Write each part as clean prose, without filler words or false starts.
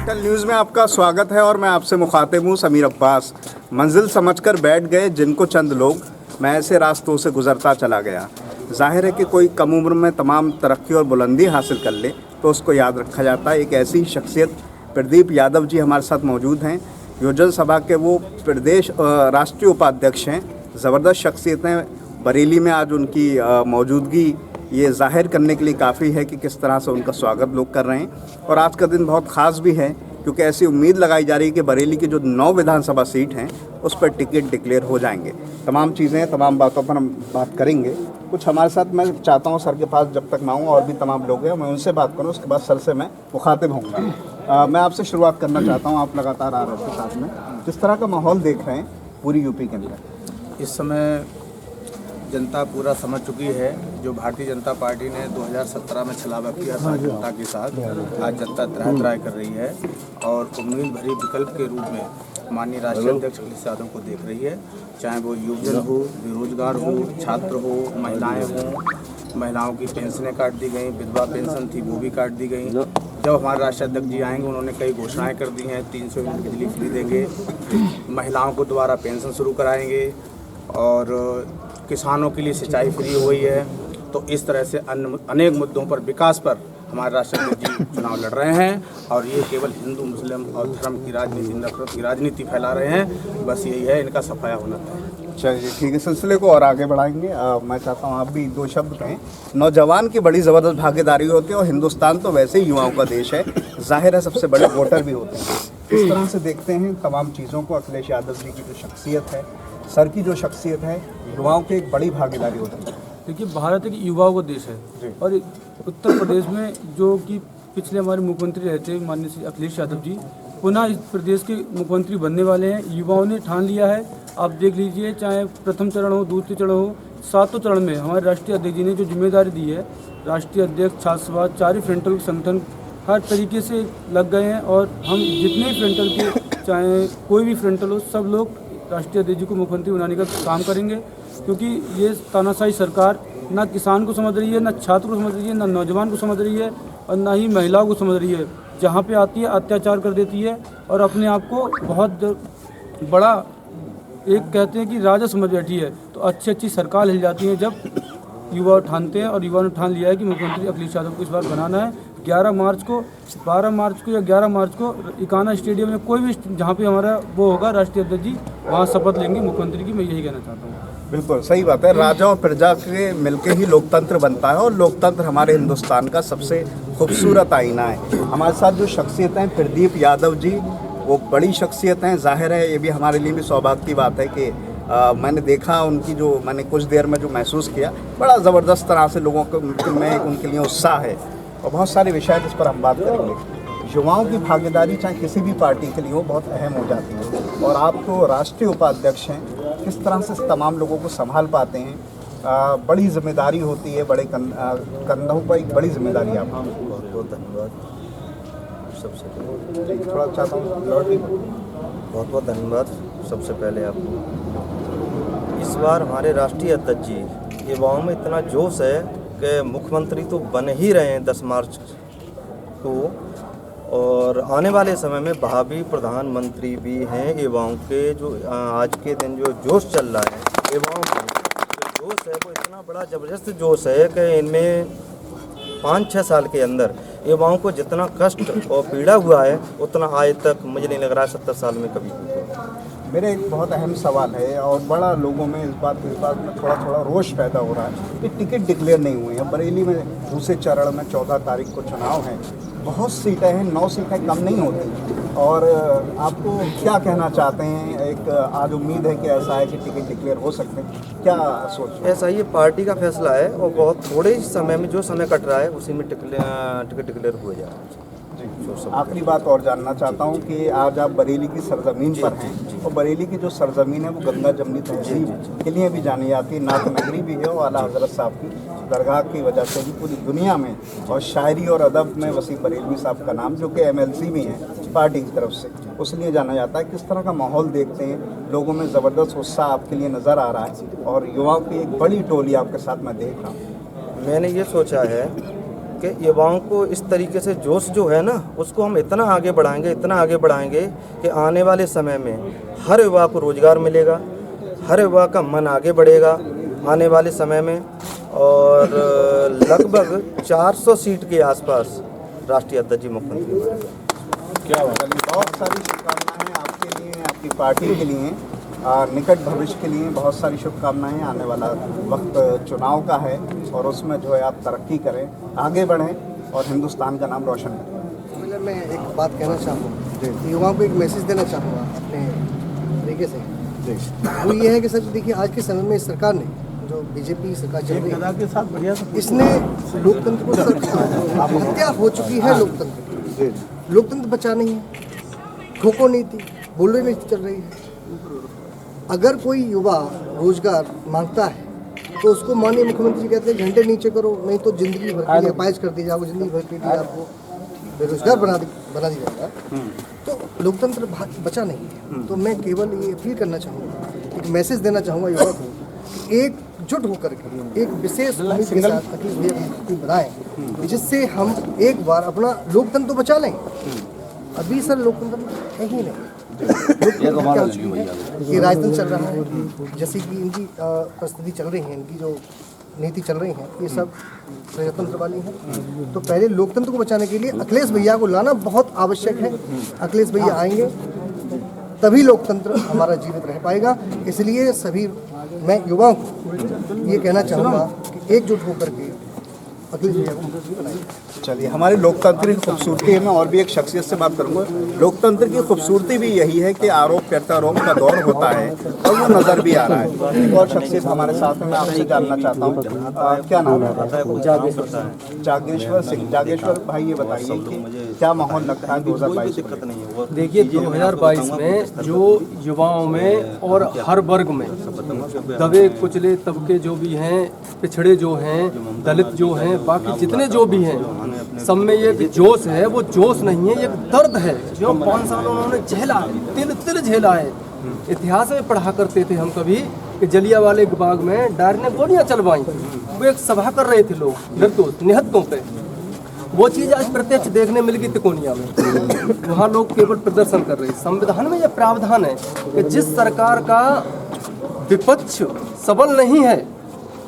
Capital news में आपका स्वागत है और मैं आपसे मुखातिब हूँ समीर अब्बास। मंजिल समझकर बैठ गए जिनको चंद लोग, मैं ऐसे रास्तों से गुजरता चला गया। जाहिर है कि कोई कम उम्र में तमाम तरक्की और बुलंदी हासिल कर ले तो उसको याद रखा जाता है। एक ऐसी शख्सियत प्रदीप यादव जी हमारे साथ मौजूद हैं। योजन सभा के वो प्रदेश राष्ट्रीय उपाध्यक्ष हैं। ज़बरदस्त शख्सियत हैं। बरेली में आज उनकी मौजूदगी ये जाहिर करने के लिए काफ़ी है कि किस तरह से उनका स्वागत लोग कर रहे हैं। और आज का दिन बहुत ख़ास भी है क्योंकि ऐसी उम्मीद लगाई जा रही है कि बरेली की जो 9 विधानसभा सीट हैं उस पर टिकट डिक्लेयर हो जाएंगे। तमाम चीज़ें, तमाम बातों पर हम बात करेंगे। कुछ हमारे साथ, मैं चाहता हूँ सर के पास जब तक मैं आऊँ और भी तमाम लोग हैं, मैं उनसे बात करूँ, उसके बाद सर से मैं मुखातिब होऊंगा। मैं आपसे शुरुआत करना चाहता हूँ। आप लगातार आ रहे थे साथ में, किस तरह का माहौल देख रहे हैं पूरी यूपी के अंदर? इस समय जनता पूरा समझ चुकी है। जो भारतीय जनता पार्टी ने 2017 में छलावा किया था जनता के साथ, आज जनता त्राह त्राह कर रही है और उम्मीद भरी विकल्प के रूप में माननीय राष्ट्रीय अध्यक्ष अखिलेश यादव को देख रही है। चाहे वो युवजन हो, बेरोजगार हो, छात्र हो, महिलाएं हों। महिलाओं की पेंशनें काट दी गई, विधवा पेंशन थी वो भी काट दी गई। जब हमारे राष्ट्रीय अध्यक्ष जी आएंगे उन्होंने कई घोषणाएं कर दी हैं। 300 यूनिट बिजली फ्री देंगे, महिलाओं को दोबारा पेंशन शुरू कराएंगे और किसानों के लिए सिंचाई फ्री हुई है। तो इस तरह से अनेक मुद्दों पर, विकास पर हमारे राष्ट्रपति जी चुनाव लड़ रहे हैं और ये केवल हिंदू मुस्लिम और धर्म की राजनीति, नफरत की राजनीति फैला रहे हैं। बस यही है, इनका सफाया होना चाहिए। चलिए ठीक है, सिलसिले को और आगे बढ़ाएंगे। मैं चाहता हूँ आप भी 2 शब्द कहें। नौजवान की बड़ी ज़बरदस्त भागीदारी होती है और हिंदुस्तान तो वैसे ही युवाओं का देश है, जाहिर है सबसे बड़े वोटर भी होते हैं। इस तरह से देखते हैं तमाम चीज़ों को। अखिलेश यादव जी की जो शख्सियत है, सर की जो शख्सियत है, युवाओं की एक बड़ी भागीदारी होती है। देखिए, भारत एक युवाओं का देश है और उत्तर प्रदेश में जो कि पिछले हमारे मुख्यमंत्री रहे थे माननीय श्री अखिलेश यादव जी, पुनः इस प्रदेश के मुख्यमंत्री बनने वाले हैं। युवाओं ने ठान लिया है। आप देख लीजिए, चाहे प्रथम चरण हो, दूसरे चरण हो, 7 चरण में हमारे राष्ट्रीय अध्यक्ष जी ने जो जिम्मेदारी दी है, राष्ट्रीय अध्यक्ष, छात्र सभा, 4 फ्रंटल संगठन हर तरीके से लग गए हैं और हम जितने फ्रंटल के, चाहे कोई भी फ्रंटल हो, सब लोग राष्ट्रीय अध्यक्ष जी को मुख्यमंत्री बनाने का काम करेंगे। क्योंकि ये तानाशाही सरकार ना किसान को समझ रही है, ना छात्र को समझ रही है, ना नौजवान को समझ रही है और ना ही महिलाओं को समझ रही है। जहाँ पे आती है अत्याचार कर देती है और अपने आप को बहुत बड़ा, एक कहते हैं कि राजा समझ बैठी है। तो अच्छी सरकार हिल जाती है जब युवा ठानते हैं और युवा ने ठान लिया है कि मुख्यमंत्री अखिलेश यादव को इस बार बनाना है। 11 मार्च को, 12 मार्च को या 11 मार्च को इकाना स्टेडियम में कोई भी जहाँ पे हमारा वो होगा राष्ट्रीय अध्यक्ष जी, वहाँ शपथ लेंगे मुख्यमंत्री की। मैं यही कहना चाहता हूँ। बिल्कुल सही बात है। राजा और प्रजा के मिलके ही लोकतंत्र बनता है और लोकतंत्र हमारे हिंदुस्तान का सबसे खूबसूरत आईना है। हमारे साथ जो शख्सियत हैं, प्रदीप यादव जी, वो बड़ी शख्सियत हैं। जाहिर है ये भी हमारे लिए भी सौभाग्य की बात है कि मैंने देखा उनकी, जो मैंने कुछ देर में जो महसूस किया, बड़ा ज़बरदस्त तरह से लोगों को में उनके लिए उत्साह है और बहुत सारे विषय हैं जिस पर हम बात करेंगे। युवाओं की भागीदारी चाहे किसी भी पार्टी के लिए हो, बहुत अहम हो जाती है और आप तो राष्ट्रीय उपाध्यक्ष हैं, किस तरह से तमाम लोगों को संभाल पाते हैं? बड़ी जिम्मेदारी होती है, बड़े कंधों पर एक बड़ी जिम्मेदारी आपको। बहुत बहुत धन्यवाद सबसे पहले। थोड़ा चाहता हूँ लौट भी। बहुत बहुत धन्यवाद सबसे पहले आपको। इस बार हमारे राष्ट्रीय अध्यक्ष जी, युवाओं में इतना जोश है कि मुख्यमंत्री तो बन ही रहे हैं 10 मार्च को, और आने वाले समय में भावी प्रधानमंत्री भी हैं। युवाओं के जो आज के दिन जो जोश चल रहा है, युवाओं का जो जोश है वो इतना बड़ा ज़बरदस्त जोश है कि इनमें 5-6 साल के अंदर युवाओं को जितना कष्ट और पीड़ा हुआ है उतना आज तक मुझे नहीं लग रहा है 70 साल में कभी हुआ। मेरा एक बहुत अहम सवाल है और बड़ा लोगों में इस बात में थोड़ा रोष पैदा हो रहा है कि टिकट डिक्लेयर नहीं हुए हैं। बरेली में दूसरे चरण में 14 तारीख को चुनाव है। बहुत सीटें हैं, 9 सीटें कम नहीं होती। और आपको क्या कहना चाहते हैं? एक आज उम्मीद है कि ऐसा है कि टिकट डिक्लेयर हो सकते हैं, क्या सोच? ऐसा ये पार्टी का फैसला है और बहुत थोड़े ही समय में, जो समय कट रहा है उसी में टिकट डिक्लेयर हो जाए। आखिरी बात और जानना चाहता हूँ कि आज आप बरेली की सरजमीन पर हैं और बरेली की जो सरजमीन है वो गंगा जमनी तहजीब के लिए भी जानी जाती है, नात नगरी भी है और आला हजरत साहब की दरगाह की वजह से भी पूरी दुनिया में और शायरी और अदब में वसीम बरेलवी साहब का नाम, जो कि MLC भी हैं पार्टी की तरफ से, उसलिए जाना जाता है। किस तरह का माहौल देखते हैं? लोगों में ज़बरदस्त उत्साह आपके लिए नज़र आ रहा है और युवाओं की एक बड़ी टोली आपके साथ मैं देख रहा हूँ। मैंने ये सोचा है कि कि युवाओं को इस तरीके से जोश जो है ना, उसको हम इतना आगे बढ़ाएंगे कि आने वाले समय में हर युवा को रोज़गार मिलेगा, हर युवा का मन आगे बढ़ेगा आने वाले समय में। और लगभग 400 सीट के आसपास राष्ट्रीय अध्यक्ष जी मुख्यमंत्री बनेंगे। क्या बहुत सारी शुभकामनाएं आपके लिए, आपकी पार्टी के लिए और निकट भविष्य के लिए। बहुत सारी शुभकामनाएं। आने वाला वक्त चुनाव का है और उसमें जो है आप तरक्की करें, आगे बढ़ें और हिंदुस्तान का नाम रोशन करें। मैं एक बात कहना चाहूँगा, युवाओं को एक मैसेज देना चाहूँगा अपने तरीके से। वो ये है कि सर देखिए, आज के समय में इस सरकार ने, जो बीजेपी सरकार चल रही है, इसने लोकतंत्र को हत्या हो चुकी है। लोकतंत्र बचा नहीं है, ठोको नीति, बोलो नीति चल रही है। अगर कोई युवा रोजगार मांगता है तो उसको माननीय मुख्यमंत्री कहते हैं घंटे नीचे करो, नहीं तो जिंदगी भर के लिए अपाहिज कर दिया जाएगा, जिंदगी भर के लिए आपको बेरोजगार बना दिया जाएगा। तो लोकतंत्र बचा नहीं है। तो मैं केवल ये अपील करना चाहूँगा, एक मैसेज देना चाहूँगा युवा को, एकजुट होकर के एक विशेष उम्मीद के साथ अखिलेश भैया की मुख्यमंत्री बनाएं, जिससे हम एक बार अपना लोकतंत्र तो बचा लें। अभी सर लोकतंत्र है ही नहीं। ये राजतंत्र चल रहा है, जैसे कि इनकी परिस्थिति चल रही है, इनकी जो नीति चल रही है, ये सब प्रजातंत्र वाली है। तो पहले लोकतंत्र को बचाने के लिए अखिलेश भैया को लाना बहुत आवश्यक है। अखिलेश भैया आएंगे तभी लोकतंत्र हमारा जीवित रह पाएगा। इसलिए सभी मैं युवाओं को ये कहना चाहूँगा कि एकजुट होकर के अखिलेश भैया को मुख्यमंत्री बनाएंगे। चलिए, हमारी लोकतंत्र की खूबसूरती है। मैं और भी एक शख्सियत से बात करूंगा। लोकतंत्र की खूबसूरती भी यही है कि आरोप प्रत्यारोप का दौर होता है और वो नज़र भी आ रहा है। एक और शख्सियत हमारे साथ में, मैं आपसे जानना चाहता हूँ, क्या नाम है? जागेश्वर सिंह। जागेश्वर भाई, ये बताइए कि क्या माहौल लगता है 2022 में? देखिए, 2022 में जो युवाओं में और हर वर्ग में दबे कुचले तबके जो भी हैं, पिछड़े जो हैं, दलित जो हैं, बाकी जितने जो भी हैं, सब में ये जोश है। वो जोश नहीं है, ये दर्द है जो 5 साल उन्होंने झेला है, तिल तिल झेला है। इतिहास में पढ़ा करते थे हम कभी कि जलियांवाले बाग में डायरी ने गोलियां चलवाई, वो एक सभा कर रहे थे लोग निर्दोष निहत्तों पे। वो चीज़ आज प्रत्यक्ष देखने मिल गई तिकोनिया में। वहाँ लोग केवल प्रदर्शन कर रहे हैं। संविधान में यह प्रावधान है कि जिस सरकार का विपक्ष सबल नहीं है,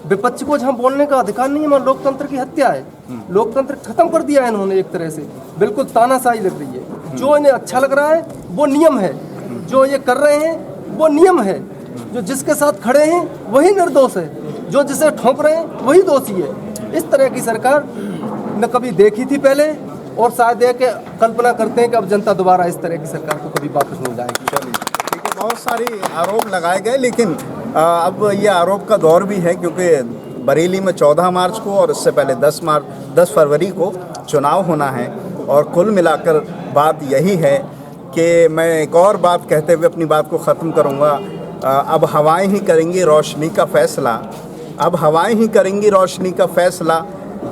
विपक्ष को जहाँ बोलने का अधिकार नहीं है, वहाँ लोकतंत्र की हत्या है। लोकतंत्र खत्म कर दिया है इन्होंने एक तरह से। बिल्कुल तानाशाही लग रही है। जो इन्हें अच्छा लग रहा है वो नियम है, जो ये कर रहे हैं वो नियम है। जो जिसके साथ खड़े हैं वही निर्दोष है, जो जिसे ठोक रहे हैं वही दोषी है। इस तरह की सरकार न कभी देखी थी पहले, और शायद ये कल्पना करते हैं कि अब जनता दोबारा इस तरह की सरकार को कभी वापस नहीं लाएगी। ठीक है, बहुत सारे आरोप लगाए गए, लेकिन अब ये आरोप का दौर भी है, क्योंकि बरेली में 14 मार्च को और इससे पहले 10 फरवरी को चुनाव होना है। और कुल मिलाकर बात यही है कि मैं एक और बात कहते हुए अपनी बात को ख़त्म करूँगा। अब हवाएं ही करेंगी रोशनी का फ़ैसला, अब हवाएं ही करेंगी रोशनी का फ़ैसला।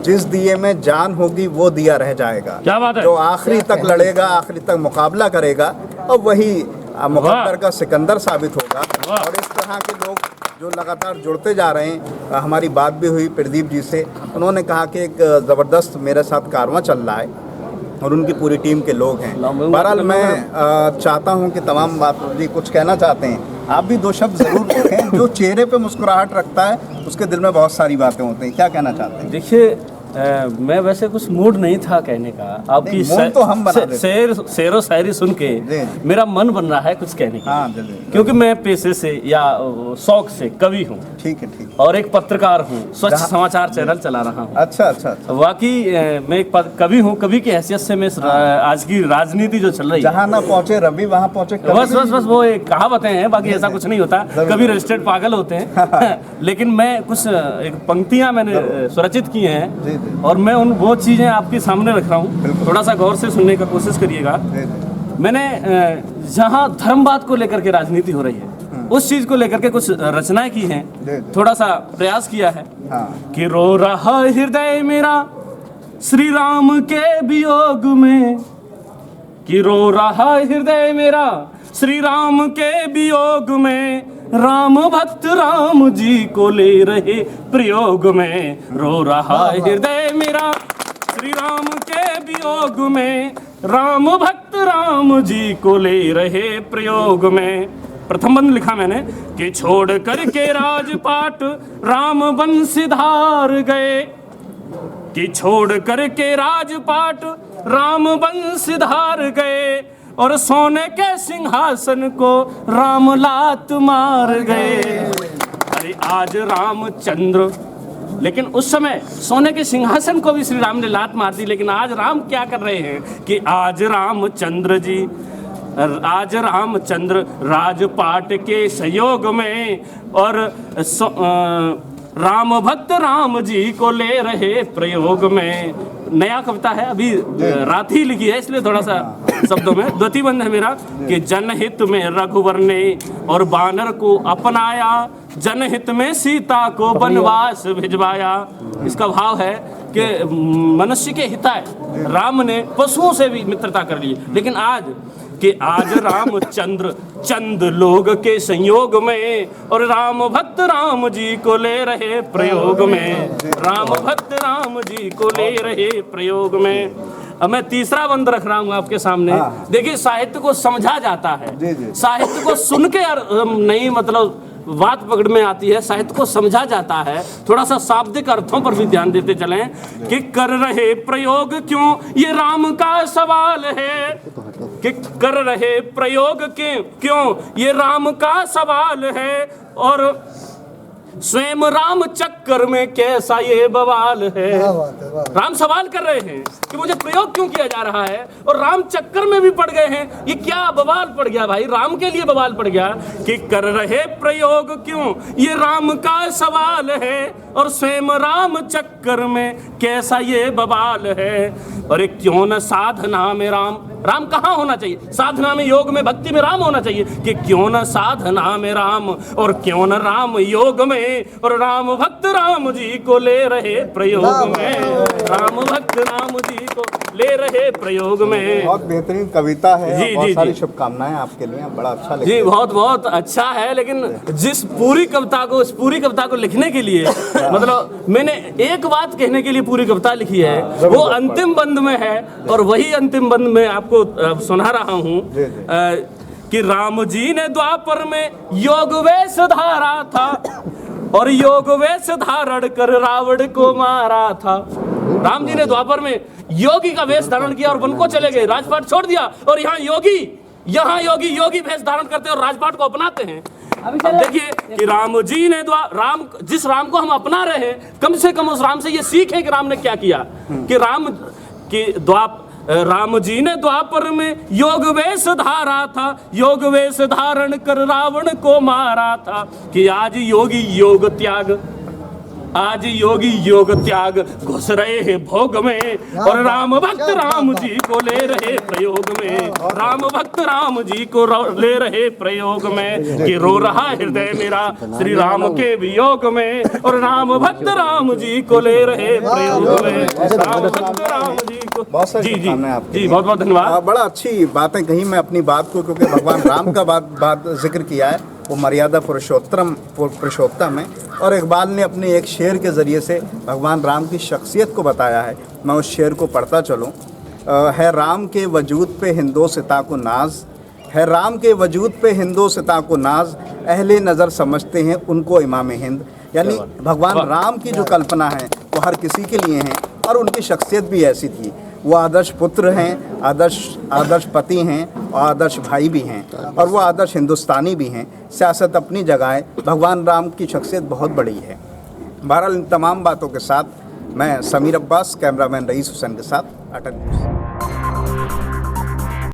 जिस दिए में जान होगी वो दिया रह जाएगा। क्या बात है? जो आखिरी तक लड़ेगा, आखिरी तक मुकाबला करेगा, और वही मुकद्दर का सिकंदर साबित होगा। और इस तरह के लोग जो लगातार जुड़ते जा रहे हैं। हमारी बात भी हुई प्रदीप जी से, उन्होंने कहा कि एक ज़बरदस्त मेरे साथ कारवां चल रहा है और उनकी पूरी टीम के लोग हैं। बहरहाल मैं चाहता हूं कि तमाम बात जी कुछ कहना चाहते हैं, आप भी 2 शब्द ज़रूर कहें। जो चेहरे पे मुस्कुराहट रखता है उसके दिल में बहुत सारी बातें होती हैं। क्या कहना चाहते हैं? देखिए, मैं वैसे कुछ मूड नहीं था कहने का। आपकी तो हम बना देते शेरो शायरी सुन के मेरा मन बन रहा है कुछ कहने का। क्योंकि मैं पेशे से या शौक से कवि हूँ। ठीक है, ठीक। और एक पत्रकार हूँ, स्वच्छ समाचार चैनल चला रहा हूँ। अच्छा। वाकई मैं एक कवि हूँ। कवि की हैसियत से मैं आज की राजनीति जो चल रही है, जहाँ ना पहुँचे रवि वहाँ पहुँचे। बस वो एक कहावतें हैं, बाकी ऐसा कुछ नहीं होता। कभी रजिस्टर्ड पागल होते हैं। लेकिन मैं कुछ एक पंक्तियाँ मैंने स्वरचित की हैं और मैं वो चीज़ें आपके सामने रख रहा हूँ। थोड़ा सा गौर से सुनने का कोशिश करिएगा। मैंने जहाँ धर्मवाद को लेकर के राजनीति हो रही है, उस चीज़ को लेकर के कुछ रचनाएं की हैं, थोड़ा सा प्रयास किया है। कि रो रहा हृदय मेरा श्री राम के वियोग में, कि रो रहा हृदय मेरा श्री राम के वियोग में, राम भक्त राम जी को ले रहे प्रयोग में। रो रहा हृदय मेरा श्री राम के वियोग में राम भक्त राम जी को ले रहे प्रयोग में। प्रथम बंद लिखा मैंने कि छोड़ करके राजपाट राम बंशीधार गए, कि छोड़ करके राजपाट राम बंशीधार गए, और सोने के सिंहासन को राम लात मार गए। अरे आज रामचंद्र, लेकिन उस समय सोने के सिंहासन को भी श्री राम ने लात मार दी, लेकिन आज राम क्या कर रहे हैं कि आज रामचंद्र जी, आज रामचंद्र राजपाट के सहयोग में और राम भक्त राम जी को ले रहे प्रयोग में। नया कविता है, अभी रात ही लिखी है, इसलिए थोड़ा सा शब्दों में। द्वितीय बंद है मेरा कि जनहित में रघुवर ने और बानर को अपनाया, जनहित में सीता को वनवास भिजवाया। इसका भाव है कि मनुष्य के हिताय राम ने पशुओं से भी मित्रता कर ली, लेकिन आज कि आज रामचंद्र चंद लोग के संयोग में और राम भक्त राम जी को ले रहे प्रयोग में, राम भक्त राम जी को ले रहे प्रयोग में। अब मैं तीसरा बंद रख रहा हूँ आपके सामने। देखिए, साहित्य को समझा जाता है, साहित्य को सुन के नहीं मतलब बात पकड़ में आती है, साहित्य को समझा जाता है। थोड़ा सा शाब्दिक अर्थों पर भी ध्यान देते चलें कि कर रहे प्रयोग क्यों, ये राम का सवाल है, कि कर रहे प्रयोग क्यों, ये राम का सवाल है, और स्वयं राम चक्कर में कैसा ये बवाल है। राम सवाल कर रहे हैं कि मुझे प्रयोग क्यों किया जा रहा है, और राम चक्कर में भी पड़ गए हैं। ये क्या बवाल पड़ गया भाई, राम के लिए बवाल पड़ गया कि कर रहे प्रयोग क्यों, ये राम का सवाल है, और स्वयं राम चक्कर में कैसा ये बवाल है। अरे क्यों न साधना में राम, राम कहाँ होना चाहिए, साधना में, योग में, भक्ति में राम होना चाहिए, कि क्यों न साधना में राम और क्यों न राम योग में, और राम भक्त राम जी को ले रहे प्रयोग में, राम भक्त राम जी को ले रहे प्रयोग में। बहुत बेहतरीन कविता है, जी, बहुत जी, सारी जी। शुभकामनाएं आपके लिए, बड़ा अच्छा लिखा जी, बहुत बहुत अच्छा है। लेकिन जिस पूरी कविता को लिखने के लिए मतलब मैंने एक बात कहने के लिए पूरी कविता लिखी है, वो अंतिम बंद में है, और वही अंतिम बंद में आपको सुना रहा हूँ कि राम जी ने द्वापर में योग वेश धारा था, और योग वेश धारण कर रावण को मारा था। राम जी ने द्वापर में योगी का वेश धारण किया और वन को चले गए, राजपाट छोड़ दिया, और यहाँ योगी वेश धारण करते और राजपाट को अपनाते हैं। अब देखिए कि राम जी ने जिस राम को हम अपना रहे हैं, कम से कम उस राम से ये सीखें कि राम ने क्या किया, कि राम जी ने द्वापर में योग वेश धारा था, योग वेश धारण कर रावण को मारा था, कि आज योगी योग त्याग, आज योगी योग त्याग घुस रहे हैं भोग में, और राम भक्त राम जी को ले रहे प्रयोग में, राम भक्त राम जी को ले रहे प्रयोग में, कि रो रहा हृदय मेरा श्री राम के वियोग में, और राम भक्त राम जी को ले रहे प्रयोग में, राम भक्त राम जी को। जी जी जी, बहुत बहुत धन्यवाद। बड़ा अच्छी बातें कही। मैं अपनी बात को, क्योंकि भगवान राम का बात जिक्र किया है, वो मर्यादा पुरुषोत्तम है, और इकबाल ने अपने एक शेर के ज़रिए से भगवान राम की शख्सियत को बताया है। मैं उस शेर को पढ़ता चलूँ। है राम के वजूद पे हिंदोसिता को नाज, है राम के वजूद पे हिंदोसिता को नाज, अहले नज़र समझते हैं उनको इमाम हिंद। यानी भगवान राम की जो कल्पना है वो हर किसी के लिए है, और उनकी शख्सियत भी ऐसी थी। वो आदर्श पुत्र हैं, आदर्श पति हैं, और आदर्श भाई भी हैं, और वो आदर्श हिंदुस्तानी भी हैं। सियासत अपनी जगह है, भगवान राम की शख्सियत बहुत बड़ी है। बहरहाल इन तमाम बातों के साथ मैं समीर अब्बास, कैमरामैन रईस हुसैन के साथ अटक।